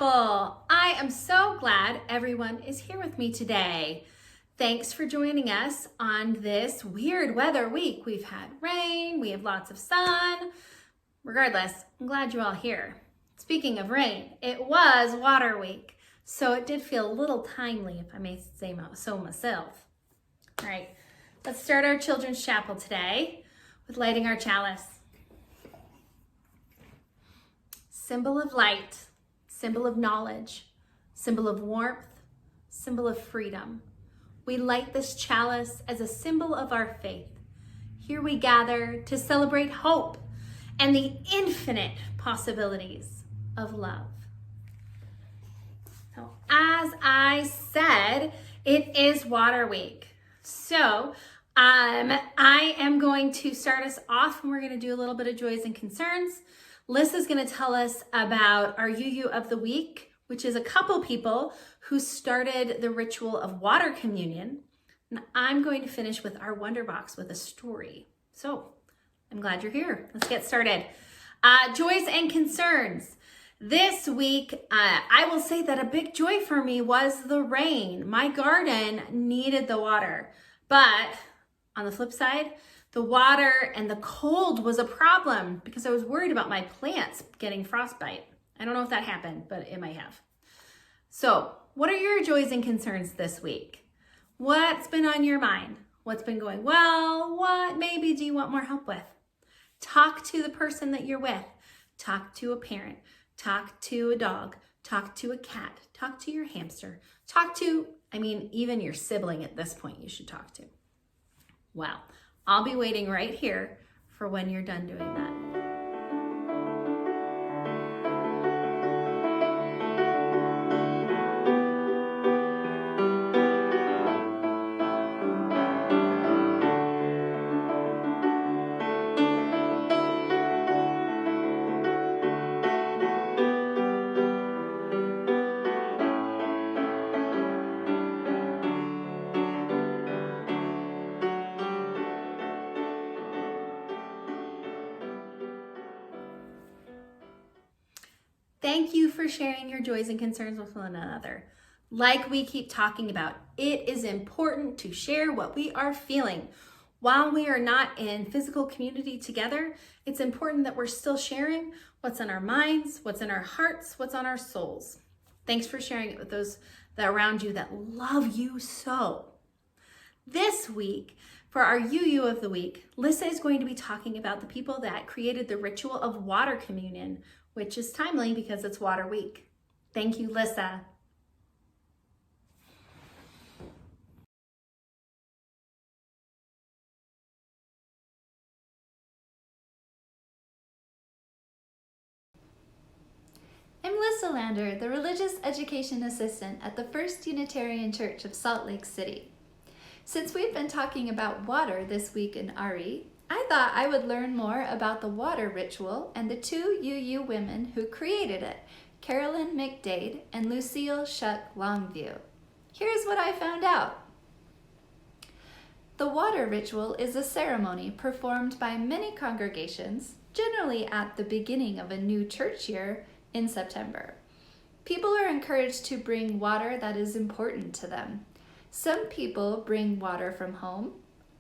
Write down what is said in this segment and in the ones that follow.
Chapel. I am so glad everyone is here with me today. Thanks for joining us on this weird weather week. We've had rain, we have lots of sun. Regardless, I'm glad you're all here. Speaking of rain, it was water week, so it did feel a little timely, if I may say so myself. All right, let's start our Children's Chapel today with lighting our chalice. Symbol of light, symbol of knowledge, symbol of warmth, symbol of freedom. We light this chalice as a symbol of our faith. Here we gather to celebrate hope and the infinite possibilities of love. So, as I said, it is Water Week. So, I am going to start us off and we're going to do a little bit of joys and concerns. Lissa's going to tell us about our UU of the week, which is a couple people who started the ritual of water communion. And I'm going to finish with our Wonder Box with a story. So I'm glad you're here. Let's get started. Joys and concerns. This week, I will say that a big joy for me was the rain. My garden needed the water, but on the flip side, the water and the cold was a problem because I was worried about my plants getting frostbite. I don't know if that happened, but it might have. So, what are your joys and concerns this week? What's been on your mind? What's been going well? What maybe do you want more help with? Talk to the person that you're with. Talk to a parent. Talk to a dog. Talk to a cat. Talk to your hamster. Talk to, even your sibling at this point you should talk to. Wow. I'll be waiting right here for when you're done doing that. Thank you for sharing your joys and concerns with one another. Like we keep talking about, it is important to share what we are feeling. While we are not in physical community together, it's important that we're still sharing what's on our minds, what's in our hearts, what's on our souls. Thanks for sharing it with those that around you that love you so. This week, for our UU of the week, Lissa is going to be talking about the people that created the ritual of water communion, which is timely because it's Water Week. Thank you, Lissa. I'm Lissa Lander, the Religious Education Assistant at the First Unitarian Church of Salt Lake City. Since we've been talking about water this week in RE, I thought I would learn more about the water ritual and the two UU women who created it, Carolyn McDade and Lucille Shuck Longview. Here's what I found out. The water ritual is a ceremony performed by many congregations, generally at the beginning of a new church year in September. People are encouraged to bring water that is important to them. Some people bring water from home.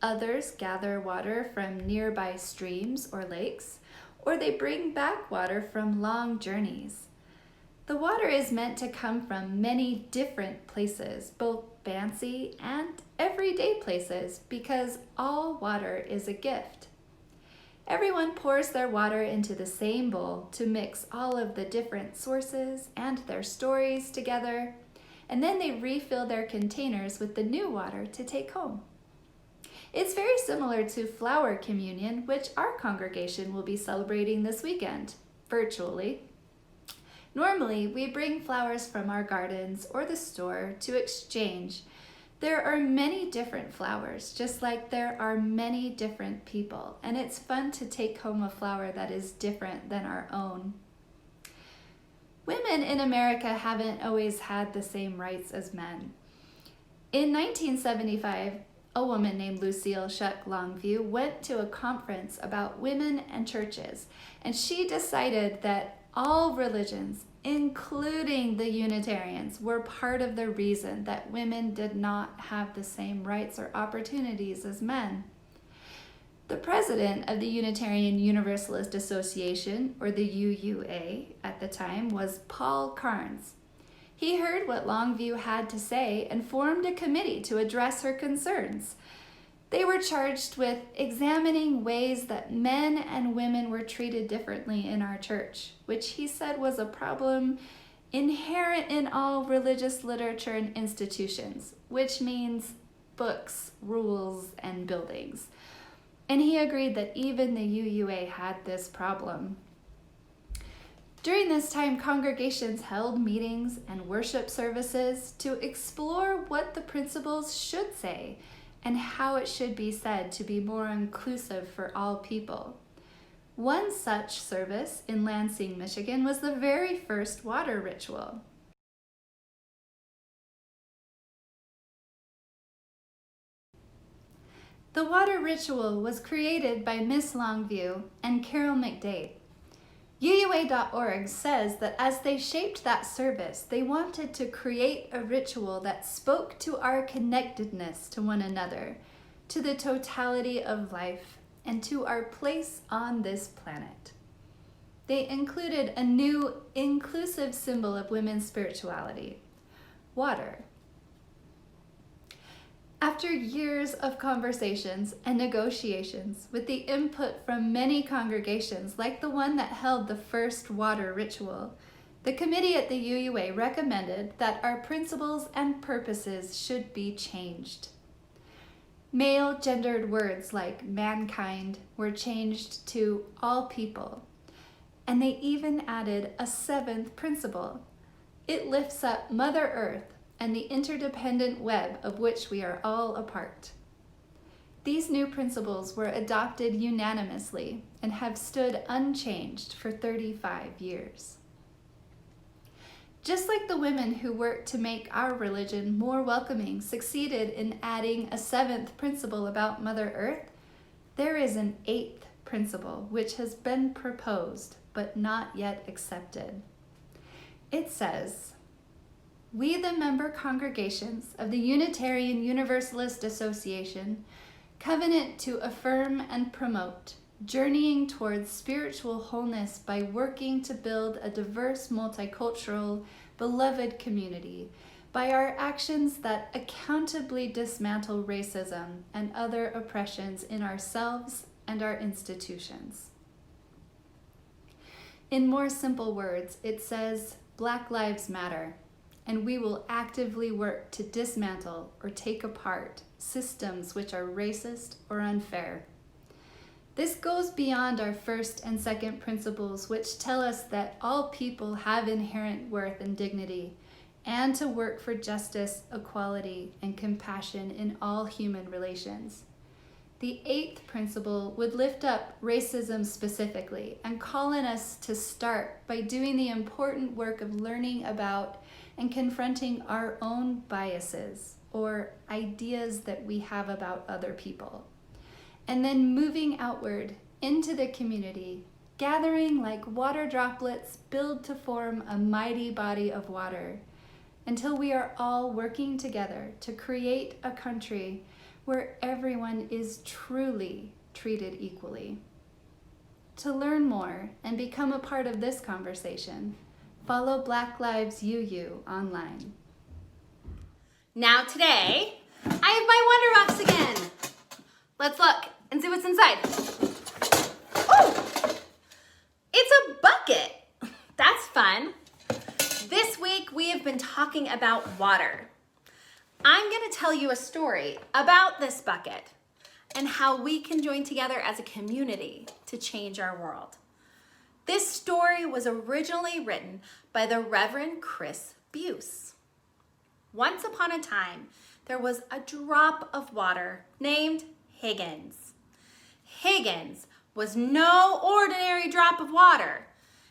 Others gather water from nearby streams or lakes, or they bring back water from long journeys. The water is meant to come from many different places, both fancy and everyday places, because all water is a gift. Everyone pours their water into the same bowl to mix all of the different sources and their stories together, and then they refill their containers with the new water to take home. It's very similar to flower communion, which our congregation will be celebrating this weekend, virtually. Normally, we bring flowers from our gardens or the store to exchange. There are many different flowers, just like there are many different people, and it's fun to take home a flower that is different than our own. Women in America haven't always had the same rights as men. In 1975, a woman named Lucille Shuck Longview went to a conference about women and churches, and she decided that all religions including the Unitarians, were part of the reason that women did not have the same rights or opportunities as men. The president of the Unitarian Universalist Association, or the UUA at the time, was Paul Carnes. He heard what Longview had to say and formed a committee to address her concerns. They were charged with examining ways that men and women were treated differently in our church, which he said was a problem inherent in all religious literature and institutions, which means books, rules, and buildings. And he agreed that even the UUA had this problem. During this time, congregations held meetings and worship services to explore what the principles should say and how it should be said to be more inclusive for all people. One such service in Lansing, Michigan, was the very first water ritual. The water ritual was created by Miss Longview and Carol McDade. UUA.org says that as they shaped that service, they wanted to create a ritual that spoke to our connectedness to one another, to the totality of life, and to our place on this planet. They included a new inclusive symbol of women's spirituality, water. After years of conversations and negotiations with the input from many congregations like the one that held the first water ritual, the committee at the UUA recommended that our principles and purposes should be changed. Male-gendered words like mankind were changed to all people, and they even added a seventh principle. It lifts up Mother Earth and the interdependent web of which we are all a part. These new principles were adopted unanimously and have stood unchanged for 35 years. Just like the women who worked to make our religion more welcoming succeeded in adding a seventh principle about Mother Earth, there is an eighth principle which has been proposed but not yet accepted. It says, "We, the member congregations of the Unitarian Universalist Association, covenant to affirm and promote, journeying towards spiritual wholeness by working to build a diverse, multicultural, beloved community, by our actions that accountably dismantle racism and other oppressions in ourselves and our institutions." In more simple words, it says, Black Lives Matter, and we will actively work to dismantle or take apart systems which are racist or unfair. This goes beyond our first and second principles, which tell us that all people have inherent worth and dignity, and to work for justice, equality, and compassion in all human relations. The eighth principle would lift up racism specifically and call on us to start by doing the important work of learning about and confronting our own biases or ideas that we have about other people. And then moving outward into the community, gathering like water droplets build to form a mighty body of water until we are all working together to create a country where everyone is truly treated equally. To learn more and become a part of this conversation, follow Black Lives UU online. Now today, I have my Wonder Box again. Let's look and see what's inside. Oh, it's a bucket. That's fun. This week we have been talking about water. I'm going to tell you a story about this bucket and how we can join together as a community to change our world. This story was originally written by the Reverend Chris Buse. Once upon a time, there was a drop of water named Higgins. Higgins was no ordinary drop of water.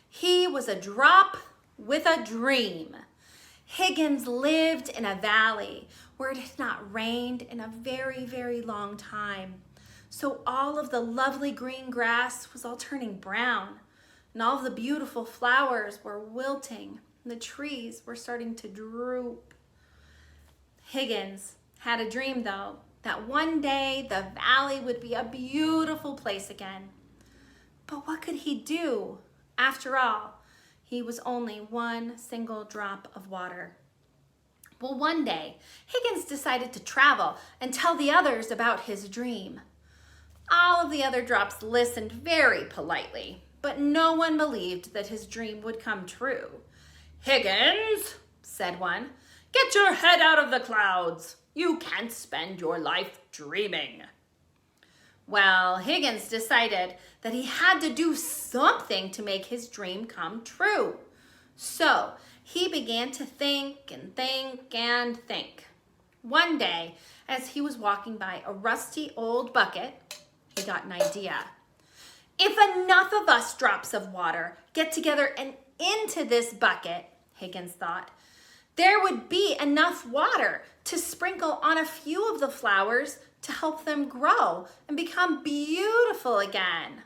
He was a drop with a dream. Higgins lived in a valley where it had not rained in a very, very long time. So all of the lovely green grass was all turning brown, and all of the beautiful flowers were wilting, and the trees were starting to droop. Higgins had a dream, though, that one day the valley would be a beautiful place again. But what could he do? After all, he was only one single drop of water. Well, one day, Higgins decided to travel and tell the others about his dream. All of the other drops listened very politely, but no one believed that his dream would come true. "Higgins," said one, "get your head out of the clouds. You can't spend your life dreaming." Well, Higgins decided that he had to do something to make his dream come true. So he began to think and think and think. One day, as he was walking by a rusty old bucket, he got an idea. "If enough of us drops of water get together and into this bucket," Higgins thought, "there would be enough water to sprinkle on a few of the flowers to help them grow and become beautiful again."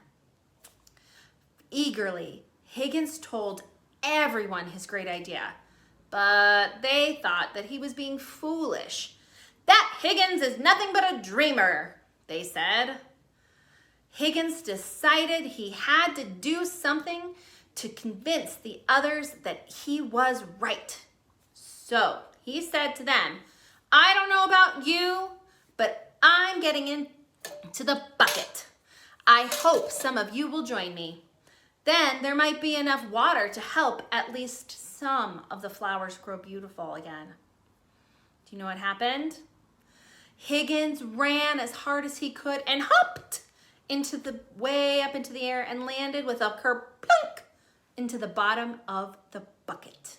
Eagerly, Higgins told everyone his great idea, but they thought that he was being foolish. "That Higgins is nothing but a dreamer," they said. Higgins decided he had to do something to convince the others that he was right. So he said to them, "I don't know about you, but I'm getting into the bucket. I hope some of you will join me. Then there might be enough water to help at least some of the flowers grow beautiful again." Do you know what happened? Higgins ran as hard as he could and hopped way up into the air and landed with a kerplunk into the bottom of the bucket.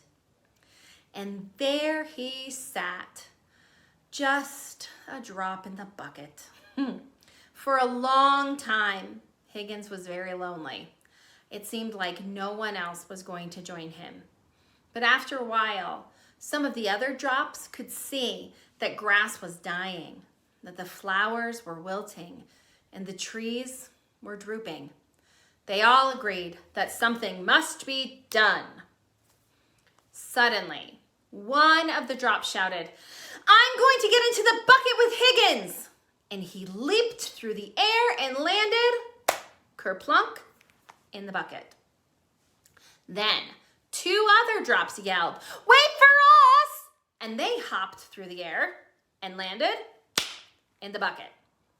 And there he sat, just a drop in the bucket. For a long time, Higgins was very lonely. It seemed like no one else was going to join him. But after a while, some of the other drops could see that grass was dying, that the flowers were wilting, and the trees were drooping. They all agreed that something must be done. Suddenly, one of the drops shouted, "I'm going to get into the bucket with Higgins!" And he leaped through the air and landed, kerplunk, in the bucket. Then, two other drops yelled, "Wait for us!" And they hopped through the air and landed in the bucket.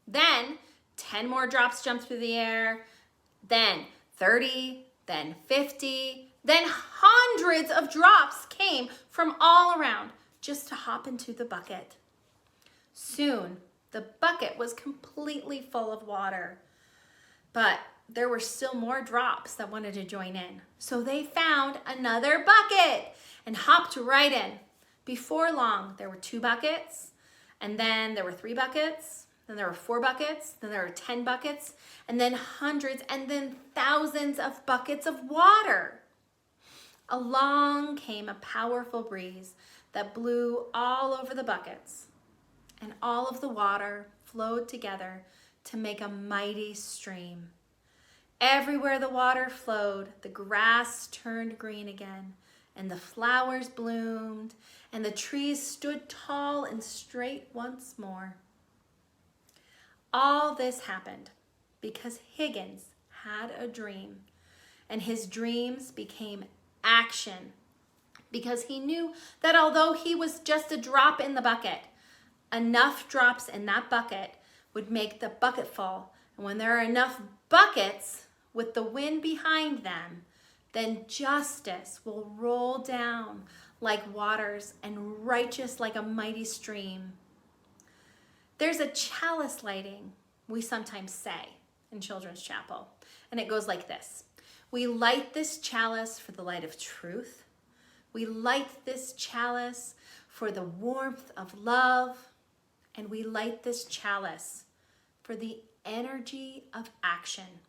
Then, 10 more drops jumped through the air, then 30, then 50, then hundreds of drops came from all around just to hop into the bucket. Soon, the bucket was completely full of water, but there were still more drops that wanted to join in. So they found another bucket and hopped right in. Before long, there were 2 buckets, and then there were 3 buckets, then there were 4 buckets, then there were 10 buckets, and then hundreds and then thousands of buckets of water. Along came a powerful breeze that blew all over the buckets, and all of the water flowed together to make a mighty stream. Everywhere the water flowed, the grass turned green again, and the flowers bloomed, and the trees stood tall and straight once more. All this happened because Higgins had a dream, and his dreams became action because he knew that although he was just a drop in the bucket, enough drops in that bucket would make the bucket full. And when there are enough buckets with the wind behind them, then justice will roll down like waters and righteous like a mighty stream. There's a chalice lighting, we sometimes say in Children's Chapel, and it goes like this. We light this chalice for the light of truth. We light this chalice for the warmth of love, and we light this chalice for the energy of action.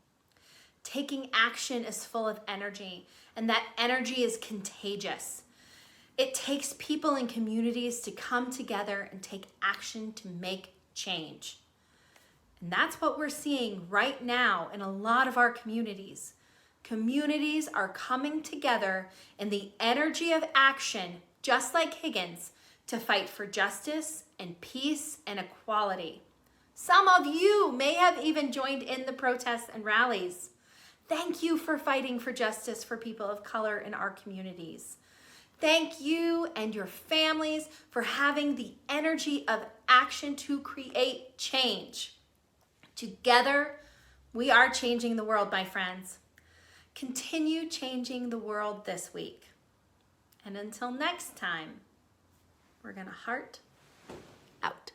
Taking action is full of energy, and that energy is contagious. It takes people and communities to come together and take action to make change. And that's what we're seeing right now in a lot of our communities. Communities are coming together in the energy of action, just like Higgins, to fight for justice and peace and equality. Some of you may have even joined in the protests and rallies. Thank you for fighting for justice for people of color in our communities. Thank you and your families for having the energy of action to create change. Together, we are changing the world, my friends. Continue changing the world this week. And until next time, we're going to heart out.